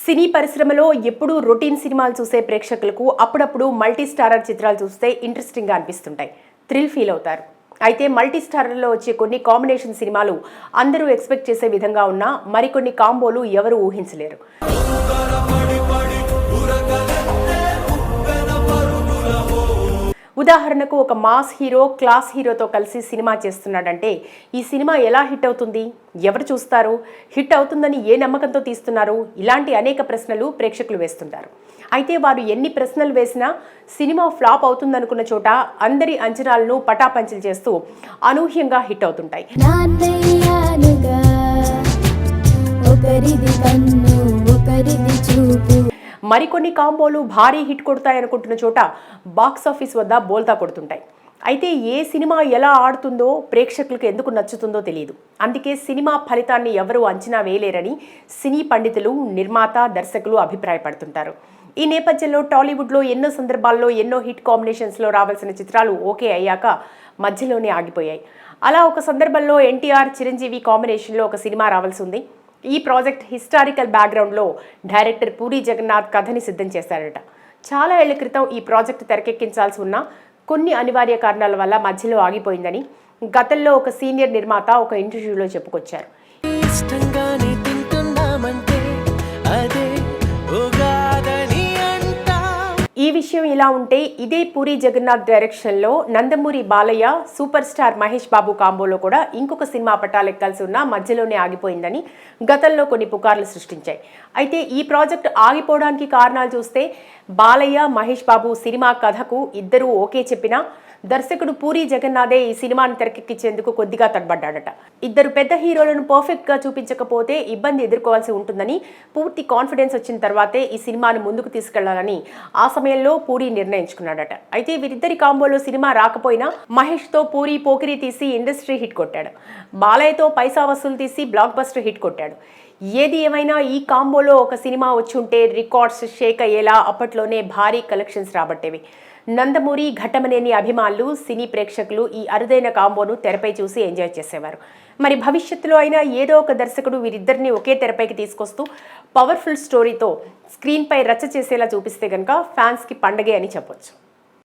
సినీ పరిశ్రమలో ఎప్పుడూ రొటీన్ సినిమాలు చూసే ప్రేక్షకులకు అప్పుడప్పుడు మల్టీ స్టారర్ చిత్రాలు చూస్తే ఇంట్రెస్టింగ్గా అనిపిస్తుంటాయి, థ్రిల్ ఫీల్ అవుతారు. అయితే మల్టీ స్టారర్లో వచ్చే కొన్ని కాంబినేషన్ సినిమాలు అందరూ ఎక్స్పెక్ట్ చేసే విధంగా ఉన్నా మరికొన్ని కాంబోలు ఎవరూ ఊహించలేరు. ఉదాహరణకు ఒక మాస్ హీరో క్లాస్ హీరోతో కలిసి సినిమా చేస్తున్నాడంటే ఈ సినిమా ఎలా హిట్ అవుతుంది, ఎవరు చూస్తారు, హిట్ అవుతుందని ఏ నమ్మకంతో తీస్తున్నారు, ఇలాంటి అనేక ప్రశ్నలు ప్రేక్షకులు వేస్తుంటారు. అయితే వారు ఎన్ని ప్రశ్నలు వేసినా సినిమా ఫ్లాప్ అవుతుందనుకున్న చోట అందరి అంచనాలను పటాపంచలు చేస్తూ అనూహ్యంగా హిట్ అవుతుంటాయి. మరికొన్ని కాంబోలు భారీ హిట్ కొడతాయనుకుంటున్న చోట బాక్సాఫీస్ వద్ద బోల్తా కొడుతుంటాయి. అయితే ఏ సినిమా ఎలా ఆడుతుందో ప్రేక్షకులకు ఎందుకు నచ్చుతుందో తెలియదు. అందుకే సినిమా ఫలితాన్ని ఎవరూ అంచనా వేయలేరని సినీ పండితులు, నిర్మాత, దర్శకులు అభిప్రాయపడుతుంటారు. ఈ నేపథ్యంలో టాలీవుడ్లో ఎన్నో సందర్భాల్లో ఎన్నో హిట్ కాంబినేషన్స్లో రావాల్సిన చిత్రాలు ఓకే అయ్యాక మధ్యలోనే ఆగిపోయాయి. అలా ఒక సందర్భంలో ఎన్టీఆర్, చిరంజీవి కాంబినేషన్లో ఒక సినిమా రావాల్సి ఉంది. ఈ ప్రాజెక్ట్ హిస్టారికల్ బ్యాక్గ్రౌండ్లో డైరెక్టర్ పూరి జగన్నాథ్ కథని సిద్ధం చేశారట. చాలా ఏళ్ల క్రితం ఈ ప్రాజెక్ట్ తెరకెక్కించాల్సి ఉన్న కొన్ని అనివార్య కారణాల వల్ల మధ్యలో ఆగిపోయిందని గతంలో ఒక సీనియర్ నిర్మాత ఒక ఇంటర్వ్యూలో చెప్పుకొచ్చారు. ఈ విషయం ఇలా ఉంటే ఇదే పూరి జగన్నాథ్ డైరెక్షన్లో నందమూరి బాలయ్య, సూపర్ స్టార్ మహేష్ బాబు కాంబోలో కూడా ఇంకొక సినిమా పట్టాలెక్కాల్సి ఉన్న మధ్యలోనే ఆగిపోయిందని గతంలో కొన్ని పుకార్లు సృష్టించాయి. అయితే ఈ ప్రాజెక్ట్ ఆగిపోవడానికి కారణాలు చూస్తే బాలయ్య, మహేష్ బాబు సినిమా కథకు ఇద్దరూ ఓకే చెప్పినా దర్శకుడు పూరి జగన్నాథే ఈ సినిమాను తెరకెక్కించేందుకు కొద్దిగా తడబడ్డాడట. ఇద్దరు పెద్ద హీరోలను పర్ఫెక్ట్గా చూపించకపోతే ఇబ్బంది ఎదుర్కోవాల్సి ఉంటుందని పూర్తి కాన్ఫిడెన్స్ వచ్చిన తర్వాతే ఈ సినిమాను ముందుకు తీసుకెళ్లాలని ఆ సమయంలో పూరి నిర్ణయించుకున్నాడట. అయితే వీరిద్దరి కాంబోలో సినిమా రాకపోయినా మహేష్తో పూరి పోకిరి తీసి ఇండస్ట్రీ హిట్ కొట్టాడు. బాలయ్యతో పైసా వసూలు తీసి బ్లాక్ బస్టర్ హిట్ కొట్టాడు. ఏది ఏమైనా ఈ కాంబోలో ఒక సినిమా వచ్చి ఉంటే రికార్డ్స్ షేక్ అయ్యేలా అప్పట్లోనే భారీ కలెక్షన్స్ రాబట్టేవి. నందమూరి, ఘట్టమనేని అభిమానులు, సినీ ప్రేక్షకులు ఈ అరుదైన కాంబోను తెరపై చూసి ఎంజాయ్ చేసేవారు. మరి భవిష్యత్తులో అయినా ఏదో ఒక దర్శకుడు వీరిద్దరిని ఒకే తెరపైకి తీసుకొస్తూ పవర్ఫుల్ స్టోరీతో స్క్రీన్పై రచ్చ చేసేలా చూపిస్తే కనుక ఫ్యాన్స్కి పండగే అని చెప్పొచ్చు.